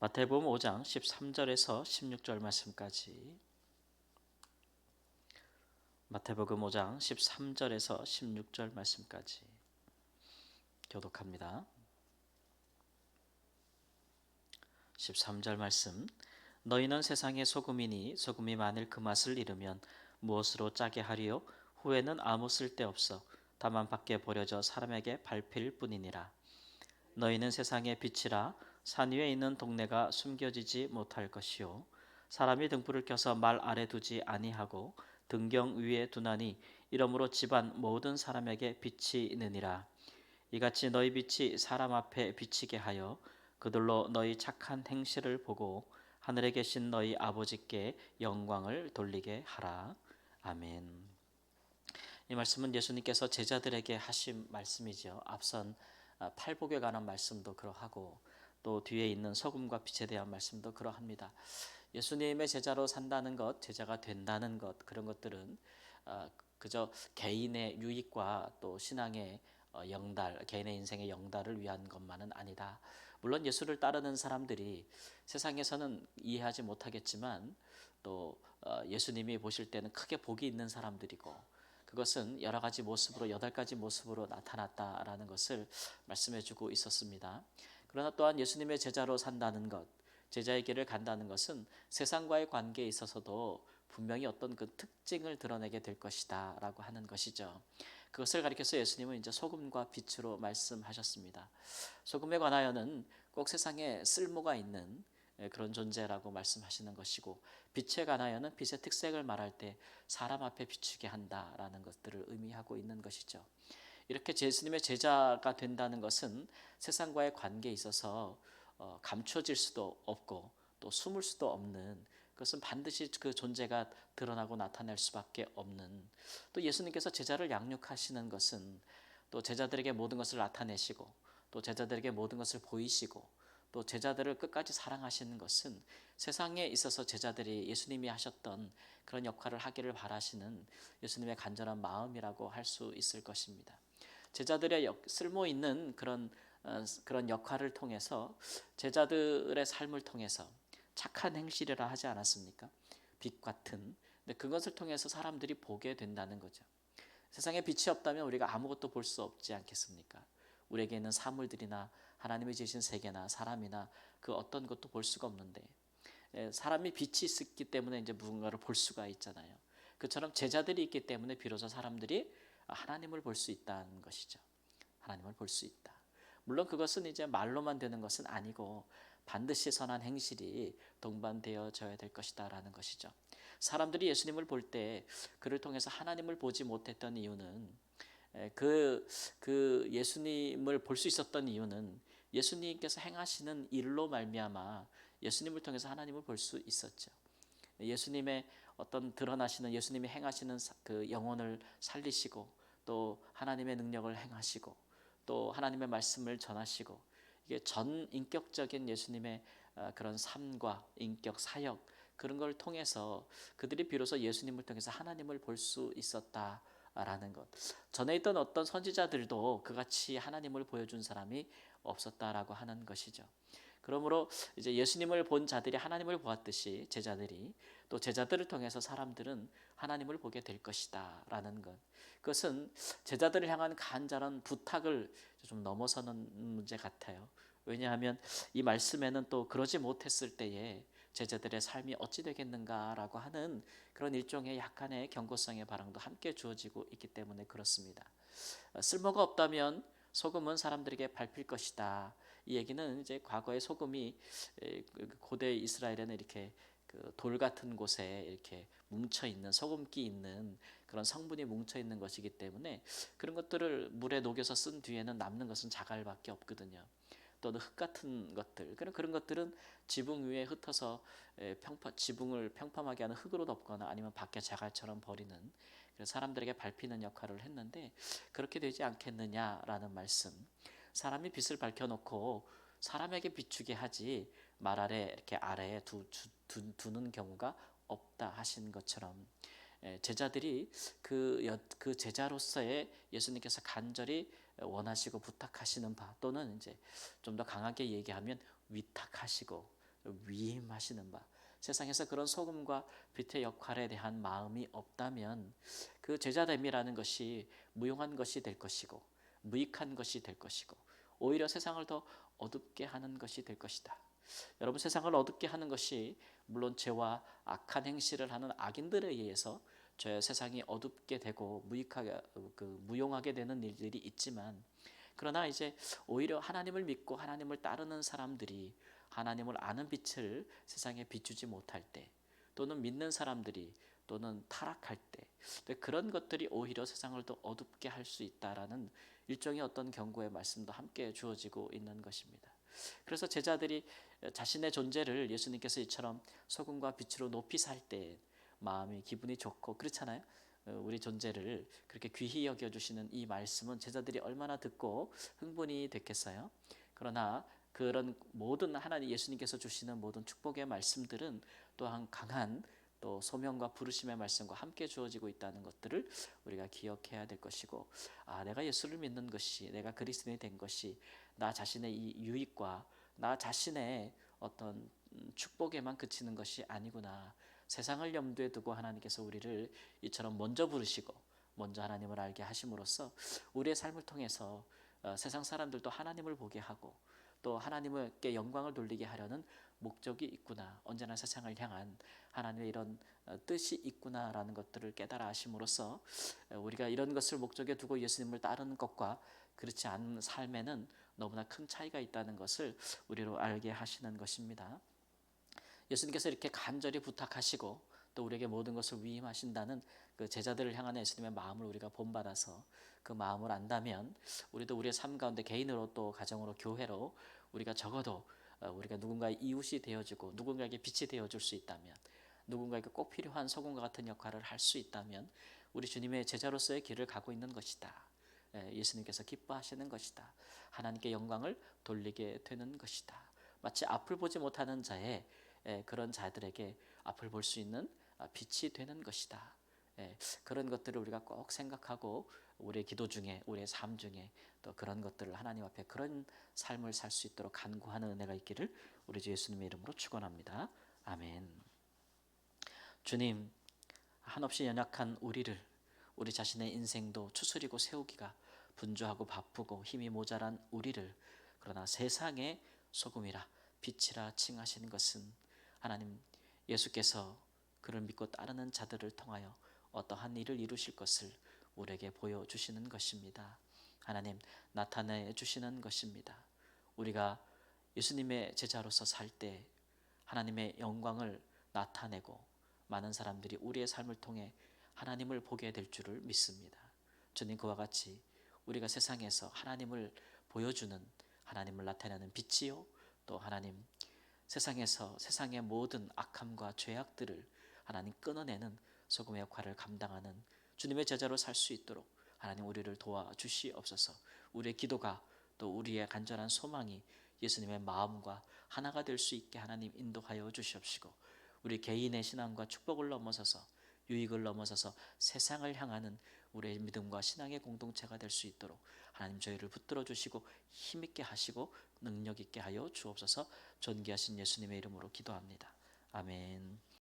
마태복음 5장 13절에서 16절 말씀까지. 마태복음 5장 13절에서 16절 말씀까지 교독합니다. 13절 말씀. 너희는 세상의 소금이니 소금이 만일 그 맛을 잃으면 무엇으로 짜게 하리요? 후에는 아무 쓸데없어 다만 밖에 버려져 사람에게 밟힐 뿐이니라. 너희는 세상의 빛이라. 산 위에 있는 동네가 숨겨지지 못할 것이요 사람이 등불을 켜서 말 아래 두지 아니하고 등경 위에 두나니 이러므로 집안 모든 사람에게 빛이 있느니라. 이같이 너희 빛이 사람 앞에 비치게 하여 그들로 너희 착한 행실을 보고 하늘에 계신 너희 아버지께 영광을 돌리게 하라. 아멘. 이 말씀은 예수님께서 제자들에게 하신 말씀이죠. 앞선 팔복에 관한 말씀도 그러하고 또 뒤에 있는 소금과 빛에 대한 말씀도 그러합니다. 예수님의 제자로 산다는 것, 제자가 된다는 것, 그런 것들은 그저 개인의 유익과 또 신앙의 영달, 개인의 인생의 영달을 위한 것만은 아니다. 물론 예수를 따르는 사람들이 세상에서는 이해하지 못하겠지만 또 예수님이 보실 때는 크게 복이 있는 사람들이고 그것은 여러 가지 모습으로 8가지 모습으로 나타났다라는 것을 말씀해 주고 있었습니다. 그러나 또한 예수님의 제자로 산다는 것, 제자의 길을 간다는 것은 세상과의 관계에 있어서도 분명히 어떤 그 특징을 드러내게 될 것이다 라고 하는 것이죠. 그것을 가리켜서 예수님은 이제 소금과 빛으로 말씀하셨습니다. 소금에 관하여는 꼭 세상에 쓸모가 있는 그런 존재라고 말씀하시는 것이고, 빛에 관하여는 빛의 특색을 말할 때 사람 앞에 비추게 한다라는 것들을 의미하고 있는 것이죠. 이렇게 예수님의 제자가 된다는 것은 세상과의 관계에 있어서 감춰질 수도 없고 또 숨을 수도 없는, 그것은 반드시 그 존재가 드러나고 나타날 수밖에 없는, 또 예수님께서 제자를 양육하시는 것은 또 제자들에게 모든 것을 나타내시고 또 제자들에게 모든 것을 보이시고 또 제자들을 끝까지 사랑하시는 것은 세상에 있어서 제자들이 예수님이 하셨던 그런 역할을 하기를 바라시는 예수님의 간절한 마음이라고 할 수 있을 것입니다. 제자들의 쓸모 있는 그런 역할을 통해서, 제자들의 삶을 통해서 착한 행실이라 하지 않았습니까? 빛 같은. 근데 그것을 통해서 사람들이 보게 된다는 거죠. 세상에 빛이 없다면 우리가 아무것도 볼 수 없지 않겠습니까? 우리에게 있는 사물들이나 하나님이 지으신 세계나 사람이나 그 어떤 것도 볼 수가 없는데, 사람이 빛이 있기 때문에 이제 무언가를 볼 수가 있잖아요. 그처럼 제자들이 있기 때문에 비로소 사람들이 하나님을 볼 수 있다는 것이죠. 하나님을 볼 수 있다. 물론 그것은 이제 말로만 되는 것은 아니고 반드시 선한 행실이 동반되어져야 될 것이다라는 것이죠. 사람들이 예수님을 볼 때 그를 통해서 하나님을 보지 못했던 이유는, 그 예수님을 볼 수 있었던 이유는 예수님께서 행하시는 일로 말미암아 예수님을 통해서 하나님을 볼 수 있었죠. 예수님의 어떤 드러나시는, 예수님이 행하시는 그 영혼을 살리시고 또 하나님의 능력을 행하시고 또 하나님의 말씀을 전하시고, 이게 전 인격적인 예수님의 그런 삶과 인격 사역, 그런 걸 통해서 그들이 비로소 예수님을 통해서 하나님을 볼 수 있었다라는 것. 전에 있던 어떤 선지자들도 그같이 하나님을 보여준 사람이 없었다라고 하는 것이죠. 그러므로 이제 예수님을 본 자들이 하나님을 보았듯이 제자들이, 또 제자들을 통해서 사람들은 하나님을 보게 될 것이다라는 것. 그것은 제자들을 향한 간절한 부탁을 좀 넘어서는 문제 같아요. 왜냐하면 이 말씀에는 또 그러지 못했을 때에 제자들의 삶이 어찌 되겠는가라고 하는 그런 일종의 약간의 경고성의 발언도 함께 주어지고 있기 때문에 그렇습니다. 쓸모가 없다면 소금은 사람들에게 밟힐 것이다. 이 얘기는 이제 과거의 소금이 고대 이스라엘에는 이렇게 그 돌 같은 곳에 이렇게 뭉쳐 있는, 소금기 있는 그런 성분이 뭉쳐 있는 것이기 때문에 그런 것들을 물에 녹여서 쓴 뒤에는 남는 것은 자갈밖에 없거든요. 또는 흙 같은 것들, 그런 것들은 지붕 위에 흩어서 지붕을 평범하게 하는 흙으로 덮거나 아니면 밖에 자갈처럼 버리는, 그래서 사람들에게 밟히는 역할을 했는데, 그렇게 되지 않겠느냐라는 말씀. 사람이 빛을 밝혀놓고 사람에게 비추게 하지 말 아래 이렇게 아래에 두는 경우가 없다 하신 것처럼, 제자들이 그 제자로서의 예수님께서 간절히 원하시고 부탁하시는 바, 또는 이제 좀 더 강하게 얘기하면 위탁하시고 위임하시는 바, 세상에서 그런 소금과 빛의 역할에 대한 마음이 없다면 그 제자됨이라는 것이 무용한 것이 될 것이고 무익한 것이 될 것이고 오히려 세상을 더 어둡게 하는 것이 될 것이다. 여러분, 세상을 어둡게 하는 것이 물론 죄와 악한 행실을 하는 악인들에 의해서 저 세상이 어둡게 되고 무용하게 되는 일들이 있지만, 그러나 이제 오히려 하나님을 믿고 하나님을 따르는 사람들이 하나님을 아는 빛을 세상에 비추지 못할 때, 또는 믿는 사람들이 또는 타락할 때, 그런 것들이 오히려 세상을 더 어둡게 할 수 있다라는 일종의 어떤 경고의 말씀도 함께 주어지고 있는 것입니다. 그래서 제자들이 자신의 존재를 예수님께서 이처럼 소금과 빛으로 높이 살 때 마음이 기분이 좋고 그렇잖아요. 우리 존재를 그렇게 귀히 여겨주시는 이 말씀은 제자들이 얼마나 듣고 흥분이 됐겠어요. 그러나 그런 모든 하나님 예수님께서 주시는 모든 축복의 말씀들은 또한 강한 또 소명과 부르심의 말씀과 함께 주어지고 있다는 것들을 우리가 기억해야 될 것이고, 내가 예수를 믿는 것이, 내가 그리스도인이 된 것이 나 자신의 이 유익과 나 자신의 어떤 축복에만 그치는 것이 아니구나. 세상을 염두에 두고 하나님께서 우리를 이처럼 먼저 부르시고 먼저 하나님을 알게 하심으로써 우리의 삶을 통해서 세상 사람들도 하나님을 보게 하고 또 하나님께 영광을 돌리게 하려는 목적이 있구나. 언제나 세상을 향한 하나님의 이런 뜻이 있구나라는 것들을 깨달아 하심으로써 우리가 이런 것을 목적에 두고 예수님을 따르는 것과 그렇지 않은 삶에는 너무나 큰 차이가 있다는 것을 우리로 알게 하시는 것입니다. 예수님께서 이렇게 간절히 부탁하시고 또 우리에게 모든 것을 위임하신다는 그 제자들을 향한 예수님의 마음을 우리가 본받아서 그 마음을 안다면 우리도 우리의 삶 가운데 개인으로 또 가정으로 교회로 우리가 적어도 우리가 누군가의 이웃이 되어주고 누군가에게 빛이 되어줄 수 있다면, 누군가에게 꼭 필요한 소금과 같은 역할을 할 수 있다면 우리 주님의 제자로서의 길을 가고 있는 것이다. 예수님께서 기뻐하시는 것이다. 하나님께 영광을 돌리게 되는 것이다. 마치 앞을 보지 못하는 자의 그런 자들에게 앞을 볼 수 있는 빛이 되는 것이다. 그런 것들을 우리가 꼭 생각하고 우리의 기도 중에 우리의 삶 중에 또 그런 것들을 하나님 앞에 그런 삶을 살 수 있도록 간구하는 은혜가 있기를 우리 주 예수님의 이름으로 축원합니다. 아멘. 주님, 한없이 연약한 우리를, 우리 자신의 인생도 추스리고 세우기가 분주하고 바쁘고 힘이 모자란 우리를, 그러나 세상의 소금이라 빛이라 칭하시는 것은 하나님 예수께서 그를 믿고 따르는 자들을 통하여 어떠한 일을 이루실 것을 우리에게 보여주시는 것입니다. 하나님 나타내 주시는 것입니다. 우리가 예수님의 제자로서 살 때 하나님의 영광을 나타내고 많은 사람들이 우리의 삶을 통해 하나님을 보게 될 줄을 믿습니다. 주님, 그와 같이 우리가 세상에서 하나님을 보여주는, 하나님을 나타내는 빛이요, 또 하나님 세상에서 세상의 모든 악함과 죄악들을 하나님 끊어내는 소금의 역할을 감당하는 주님의 제자로 살 수 있도록 하나님 우리를 도와주시옵소서. 우리의 기도가 또 우리의 간절한 소망이 예수님의 마음과 하나가 될 수 있게 하나님 인도하여 주시옵시고, 우리 개인의 신앙과 축복을 넘어서서 유익을 넘어서서 세상을 향하는 우리의 믿음과 신앙의 공동체가 될 수 있도록 하나님 저희를 붙들어 주시고 힘있게 하시고 능력 있게 하여 주옵소서. 존귀하신 예수님의 이름으로 기도합니다. 아멘.